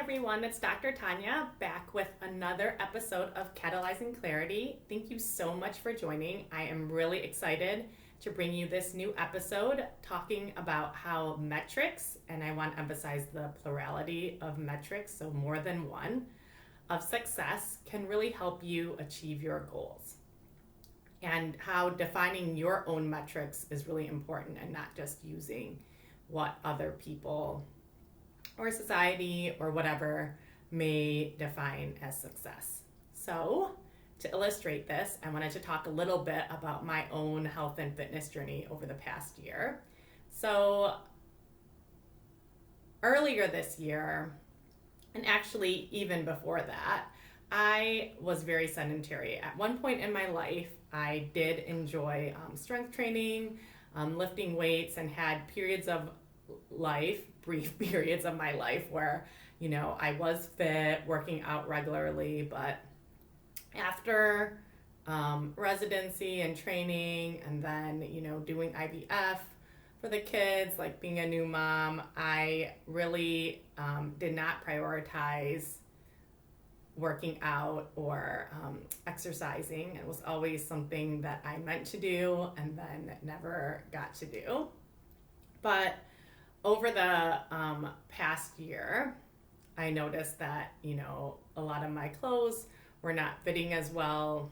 everyone, it's Dr. Tanya back with another episode of Catalyzing Clarity. Thank you so much for joining. I am really excited to bring you this new episode talking about how metrics, and I want to emphasize the plurality of metrics, so more than one, of success can really help you achieve your goals. And how defining your own metrics is really important and not just using what other people or society or whatever may define as success. So, to illustrate this, I wanted to talk a little bit about my own health and fitness journey over the past year. So, earlier this year, and actually even before that, I was very sedentary. At one point in my life, I did enjoy strength training, lifting weights, and had periods of life, brief periods of my life where, I was fit, working out regularly, but after residency and training and then, doing IVF for the kids, like being a new mom, I really did not prioritize working out or exercising. It was always something that I meant to do and then never got to do. But over the past year, I noticed that, a lot of my clothes were not fitting as well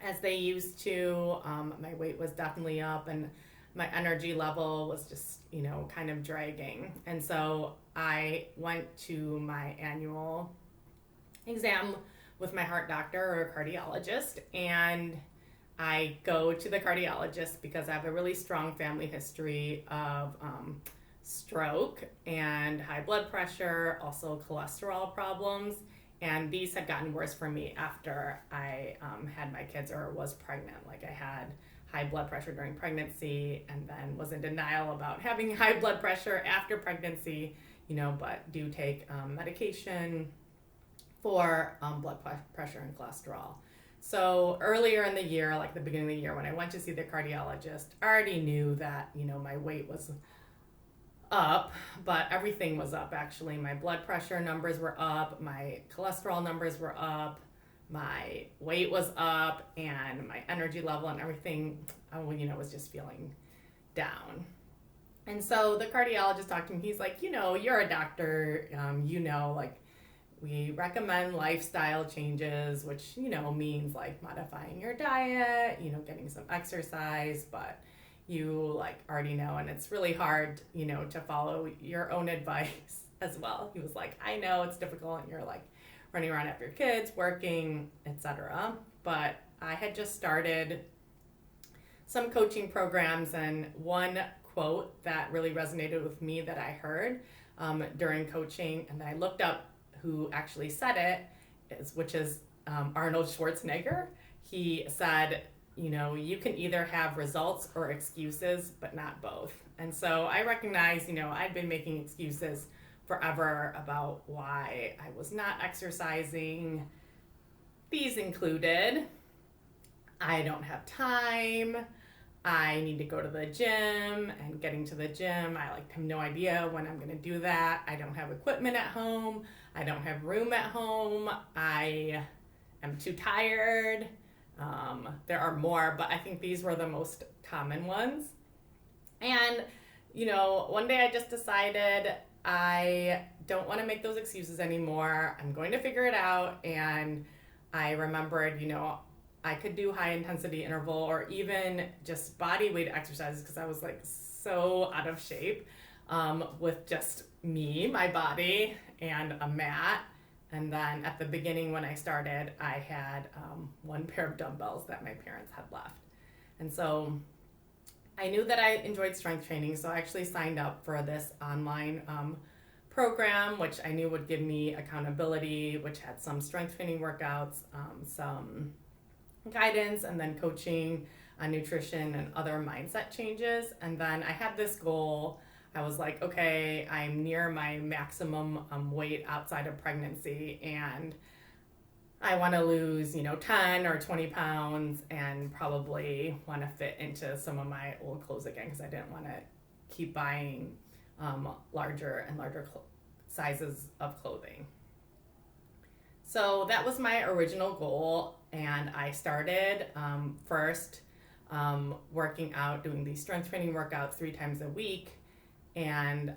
as they used to. My weight was definitely up and my energy level was just, kind of dragging. And so I went to my annual exam with my heart doctor or cardiologist, and I go to the cardiologist because I have a really strong family history of stroke and high blood pressure, also cholesterol problems, and these had gotten worse for me after I had my kids or was pregnant. Like I had high blood pressure during pregnancy and then was in denial about having high blood pressure after pregnancy, but do take medication for blood pressure and cholesterol. So earlier in the year, like the beginning of the year, when I went to see the cardiologist, I already knew that, my weight was up, but everything was up actually. My blood pressure numbers were up, my cholesterol numbers were up, my weight was up, and my energy level and everything, was just feeling down. And so the cardiologist talked to me, he's like, you're a doctor, we recommend lifestyle changes, which, means like modifying your diet, getting some exercise, but you already know, and it's really hard, to follow your own advice as well. He was like, I know it's difficult and you're running around after your kids, working, etc. But I had just started some coaching programs, and one quote that really resonated with me that I heard during coaching, and I looked up who actually said it, which is Arnold Schwarzenegger. He said, you can either have results or excuses, but not both. And so I recognize, I've been making excuses forever about why I was not exercising. These included, I don't have time, I need to go to the gym, and getting to the gym, I have no idea when I'm going to do that. I don't have equipment at home. I don't have room at home. I am too tired. There are more, but I think these were the most common ones. And, one day I just decided I don't want to make those excuses anymore. I'm going to figure it out. And I remembered, I could do high intensity interval or even just body weight exercises because I was so out of shape with just me, my body, and a mat. And then at the beginning when I started, I had one pair of dumbbells that my parents had left. And so I knew that I enjoyed strength training, so I actually signed up for this online program, which I knew would give me accountability, which had some strength training workouts, some guidance, and then coaching on nutrition and other mindset changes. And then I had this goal. I was like, okay, I'm near my maximum weight outside of pregnancy, and I want to lose, 10 or 20 pounds and probably want to fit into some of my old clothes again because I didn't want to keep buying larger and larger sizes of clothing. So that was my original goal, and I started first working out, doing these strength training workouts 3 times a week, and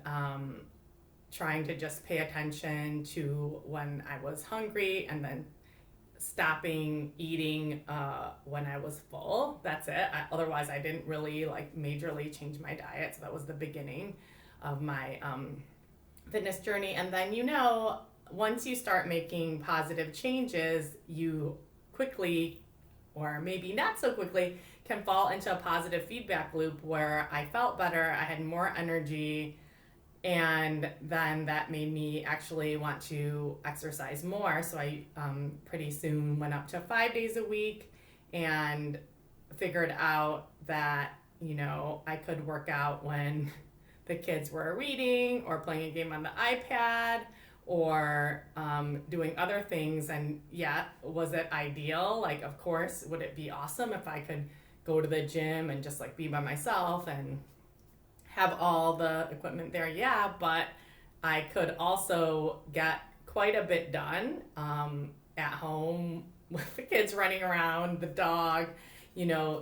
trying to just pay attention to when I was hungry, and then stopping eating when I was full. That's it. Otherwise, I didn't really like majorly change my diet. So that was the beginning of my fitness journey. And then, once you start making positive changes, you quickly, or maybe not so quickly, can fall into a positive feedback loop where I felt better, I had more energy, and then that made me actually want to exercise more. So I pretty soon went up to 5 days a week and figured out that, I could work out when the kids were reading or playing a game on the iPad or doing other things. And yeah, was it ideal? Like, of course, would it be awesome if I could go to the gym and just like be by myself and have all the equipment there? Yeah, but I could also get quite a bit done at home with the kids running around, the dog,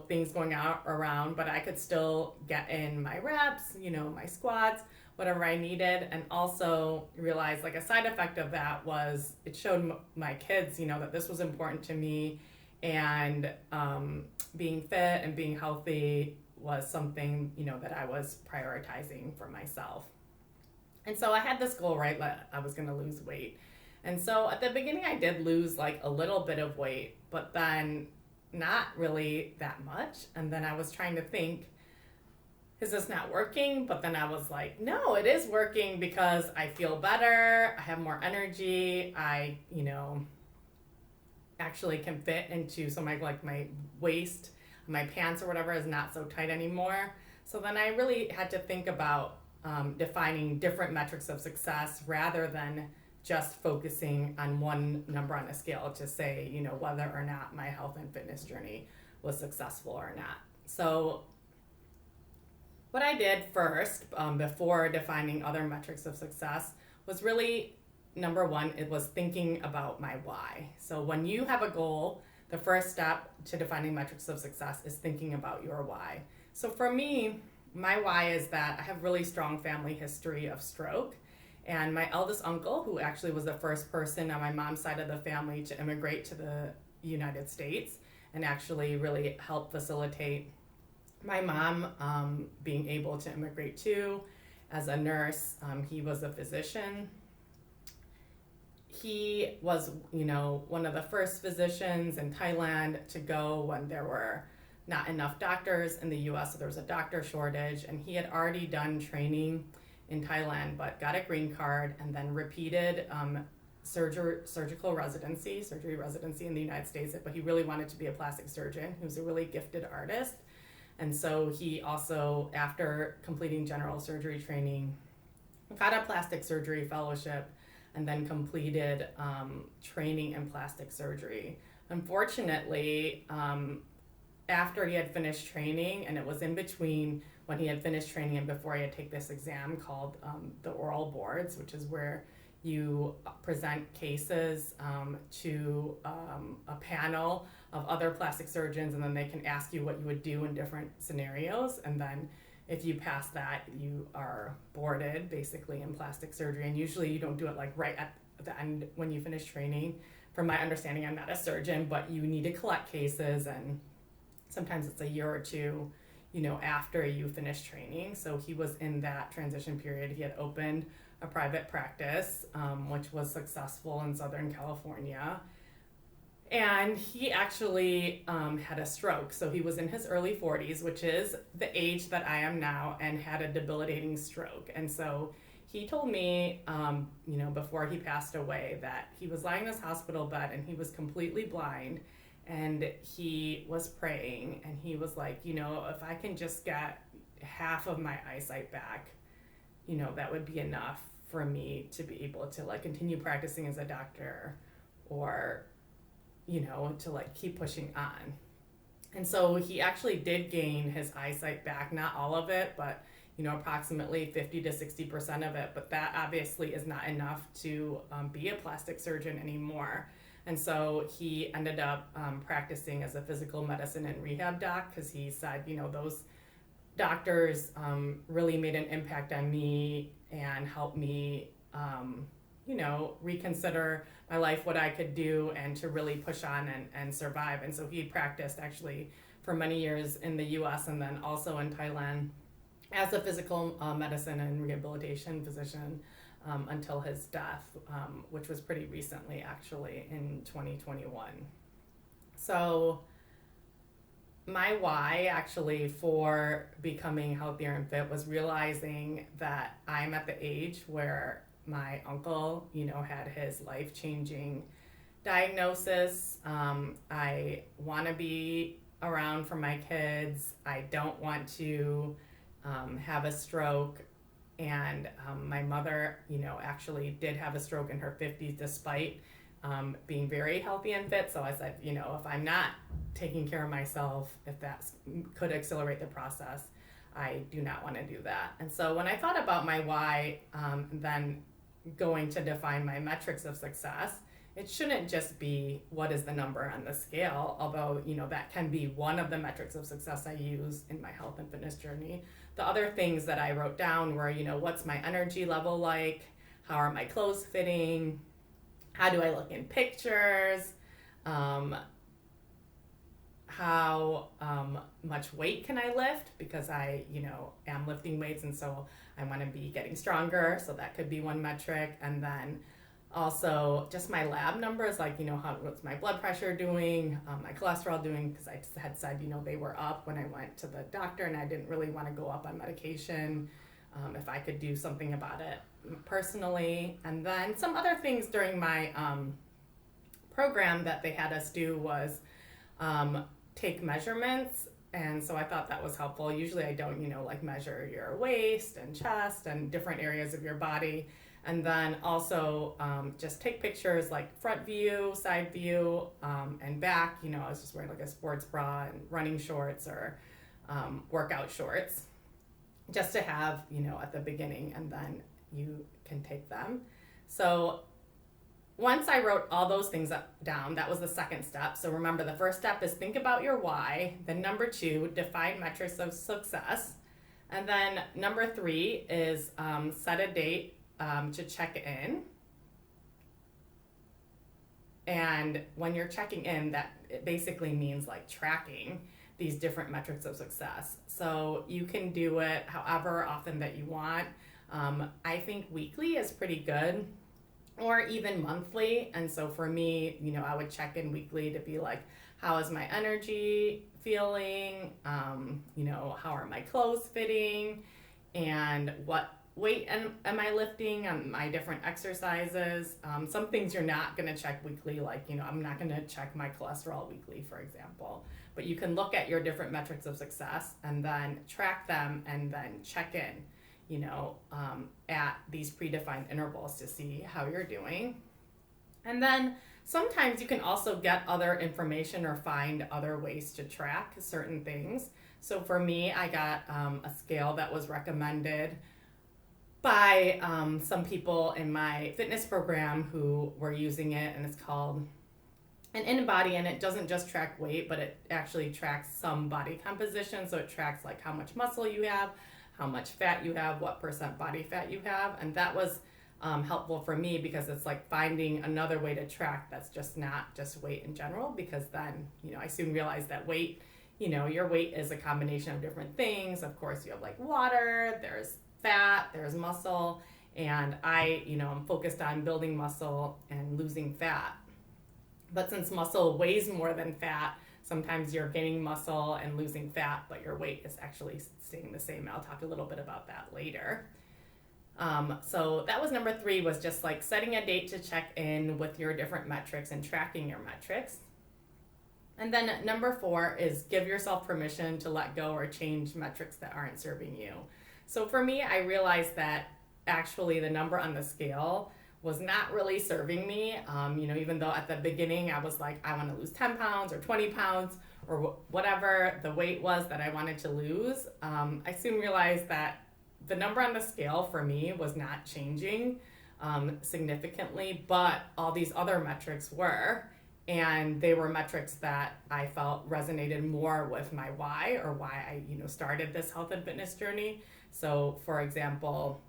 things going out around, but I could still get in my reps, my squats, whatever I needed. And also realized like a side effect of that was it showed my kids, that this was important to me, and being fit and being healthy was something, that I was prioritizing for myself. And so I had this goal, right, that I was going to lose weight. And so at the beginning I did lose like a little bit of weight, but then not really that much. And then I was trying to think, is this not working? But then I was like, no, it is working because I feel better. I have more energy. I, actually can fit into, so my waist, my pants or whatever is not so tight anymore. So then I really had to think about defining different metrics of success rather than just focusing on one number on a scale to say, whether or not my health and fitness journey was successful or not. So what I did first, before defining other metrics of success, was really, number one, it was thinking about my why. So when you have a goal, the first step to defining metrics of success is thinking about your why. So for me, my why is that I have really strong family history of stroke. And my eldest uncle, who actually was the first person on my mom's side of the family to immigrate to the United States and actually really help facilitate my mom being able to immigrate too. As a nurse, he was a physician. He was, one of the first physicians in Thailand to go when there were not enough doctors in the US, so there was a doctor shortage, and he had already done training in Thailand, but got a green card and then repeated surgery residency in the United States, but he really wanted to be a plastic surgeon. He was a really gifted artist. And so he also, after completing general surgery training, got a plastic surgery fellowship and then completed training in plastic surgery. Unfortunately, after he had finished training, and it was in between when he had finished training and before he had to take this exam called the oral boards, which is where you present cases to a panel of other plastic surgeons, and then they can ask you what you would do in different scenarios. And then if you pass that, you are boarded basically in plastic surgery. And usually you don't do it like right at the end when you finish training. From my understanding, I'm not a surgeon, but you need to collect cases, and sometimes it's a year or two, after you finish training. So he was in that transition period. He had opened a private practice, which was successful in Southern California. And he actually had a stroke. So he was in his early 40s, which is the age that I am now, and had a debilitating stroke. And so he told me, before he passed away, that he was lying in his hospital bed and he was completely blind. And he was praying, and he was like, if I can just get half of my eyesight back, that would be enough for me to be able to like continue practicing as a doctor, or, to like keep pushing on. And so he actually did gain his eyesight back, not all of it, but approximately 50 to 60% of it, but that obviously is not enough to be a plastic surgeon anymore. And so he ended up practicing as a physical medicine and rehab doc, because he said, those doctors really made an impact on me and helped me, reconsider my life, what I could do, and to really push on and survive. And so he practiced actually for many years in the US and then also in Thailand as a physical medicine and rehabilitation physician until his death, which was pretty recently, actually, in 2021. So my why actually for becoming healthier and fit was realizing that I'm at the age where my uncle, had his life-changing diagnosis. I want to be around for my kids. I don't want to have a stroke. And my mother, actually did have a stroke in her 50s despite being very healthy and fit. So I said, if I'm not taking care of myself, if that could accelerate the process, I do not want to do that. And so when I thought about my why, then going to define my metrics of success, it shouldn't just be what is the number on the scale, although, that can be one of the metrics of success I use in my health and fitness journey. The other things that I wrote down were, what's my energy level like? How are my clothes fitting? How do I look in pictures? How much weight can I lift? Because I, am lifting weights, and so I want to be getting stronger. So that could be one metric. And then also just my lab numbers, like, what's my blood pressure doing, my cholesterol doing, because I had said, they were up when I went to the doctor, and I didn't really want to go up on medication, if I could do something about it personally. And then some other things during my program that they had us do was take measurements. And so I thought that was helpful. Usually I don't, measure your waist and chest and different areas of your body. And then also just take pictures like front view, side view, and back. I was just wearing like a sports bra and running shorts or workout shorts, just to have, at the beginning, and then you can take them. So once I wrote all those things down, that was the second step. So remember, the first step is think about your why. Then number 2, define metrics of success. And then number 3 is set a date to check in. And when you're checking in, that it basically means like tracking these different metrics of success. So you can do it however often that you want. I think weekly is pretty good, or even monthly. And so for me, I would check in weekly to be like, how is my energy feeling? How are my clothes fitting? And what weight am I lifting on my different exercises? Some things you're not going to check weekly, like, I'm not going to check my cholesterol weekly, for example. But you can look at your different metrics of success and then track them and then check in, at these predefined intervals to see how you're doing. And then sometimes you can also get other information or find other ways to track certain things. So for me, I got a scale that was recommended by some people in my fitness program who were using it, and it's called an InBody, and it doesn't just track weight, but it actually tracks some body composition. So it tracks like how much muscle you have, how much fat you have, what % body fat you have. And that was helpful for me because it's like finding another way to track that's just not just weight in general, because then, I soon realized that weight, your weight is a combination of different things. Of course, you have like water, there's fat, there's muscle, and I, I'm focused on building muscle and losing fat. But since muscle weighs more than fat, sometimes you're gaining muscle and losing fat, but your weight is actually staying the same. I'll talk a little bit about that later. So that was number 3, was just like setting a date to check in with your different metrics and tracking your metrics. And then number 4 is give yourself permission to let go or change metrics that aren't serving you. So for me, I realized that actually the number on the scale was not really serving me. Even though at the beginning I was like, I want to lose 10 pounds or 20 pounds or whatever the weight was that I wanted to lose. I soon realized that the number on the scale for me was not changing significantly, but all these other metrics were. And they were metrics that I felt resonated more with my why, or why I, started this health and fitness journey. So, for example,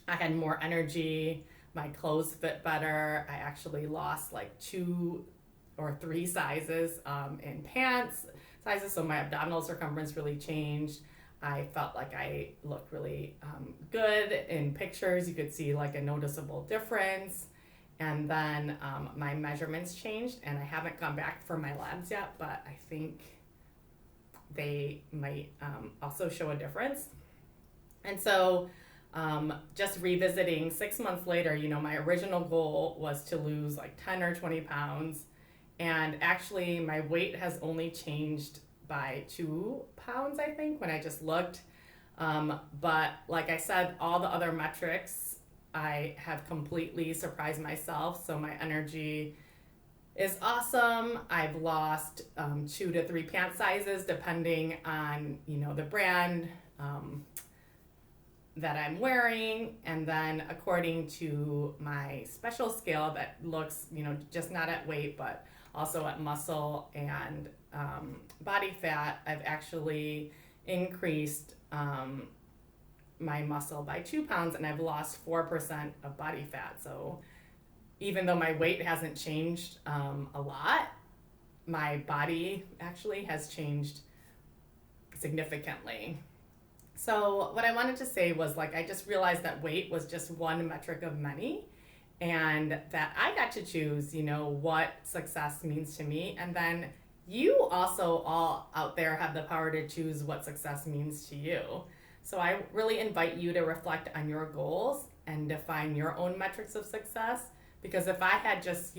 I had more energy, my clothes fit better. I actually lost like 2 or 3 sizes in pants sizes, so my abdominal circumference really changed. I felt like I looked really good in pictures. You could see like a noticeable difference. And then my measurements changed, and I haven't gone back for my labs yet, but I think they might also show a difference. And so just revisiting 6 months later, my original goal was to lose like 10 or 20 pounds. And actually my weight has only changed by 2 pounds, I think, when I just looked. But like I said, all the other metrics, I have completely surprised myself. So my energy is awesome. I've lost 2 to 3 pant sizes depending on, the brand that I'm wearing. And then according to my special scale that looks, just not at weight, but also at muscle and body fat, I've actually increased my muscle by 2 pounds, and I've lost 4% of body fat. So even though my weight hasn't changed a lot, my body actually has changed significantly. So what I wanted to say was, like, I just realized that weight was just one metric of many, and that I got to choose, what success means to me. And then you also all out there have the power to choose what success means to you. So I really invite you to reflect on your goals and define your own metrics of success. Because if I had just,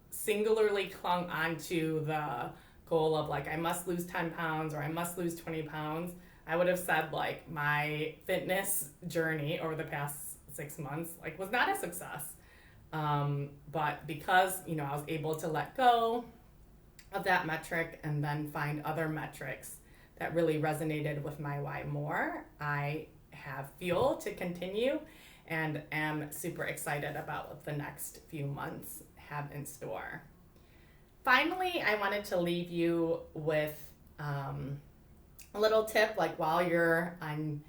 singularly clung onto the goal of like, I must lose 10 pounds or I must lose 20 pounds, I would have said like my fitness journey over the past 6 months, like, was not a success. But because, I was able to let go of that metric and then find other metrics that really resonated with my why more, I have fuel to continue and am super excited about what the next few months have in store. Finally, I wanted to leave you with a little tip, like while you're on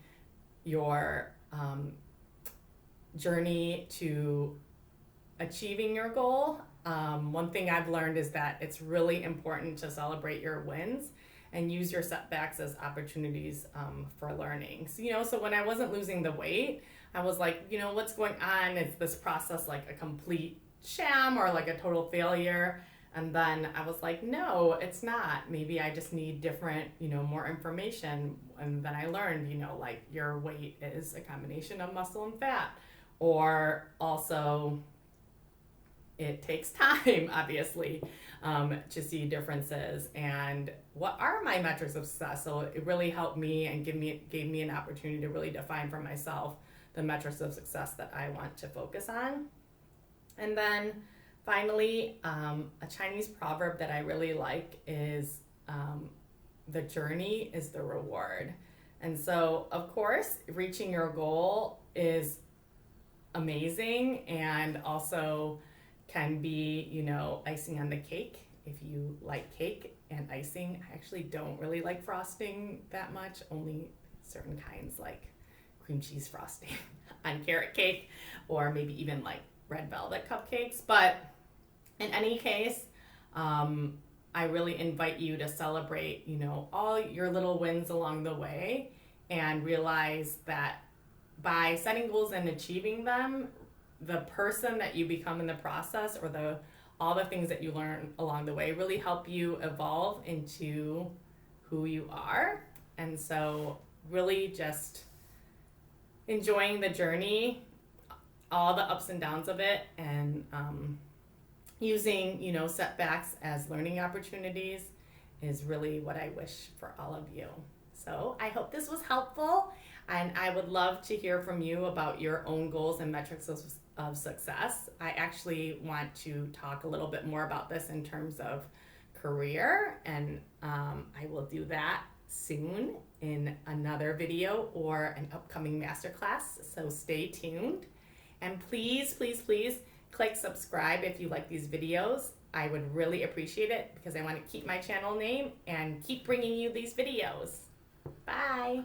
your journey to achieving your goal, one thing I've learned is that it's really important to celebrate your wins and use your setbacks as opportunities for learning. So when I wasn't losing the weight, I was like, what's going on? Is this process like a complete sham or like a total failure? And then I was like, no, it's not. Maybe I just need different, more information. And then I learned, like your weight is a combination of muscle and fat. Or also, it takes time, obviously, to see differences. And what are my metrics of success? So it really helped me and gave me an opportunity to really define for myself the metrics of success that I want to focus on. And then finally, a Chinese proverb that I really like is the journey is the reward. And so, of course, reaching your goal is amazing and also can be, icing on the cake if you like cake and icing. I actually don't really like frosting that much, only certain kinds like cream cheese frosting on carrot cake, or maybe even like red velvet cupcakes. But in any case, I really invite you to celebrate, all your little wins along the way, and realize that by setting goals and achieving them, the person that you become in the process, or all the things that you learn along the way, really help you evolve into who you are. And so really just enjoying the journey, all the ups and downs of it, and using, setbacks as learning opportunities is really what I wish for all of you. So I hope this was helpful, and I would love to hear from you about your own goals and metrics of success. I actually want to talk a little bit more about this in terms of career, and I will do that soon in another video or an upcoming masterclass, so stay tuned. And please, please, please click subscribe if you like these videos. I would really appreciate it because I want to keep my channel name and keep bringing you these videos. Bye.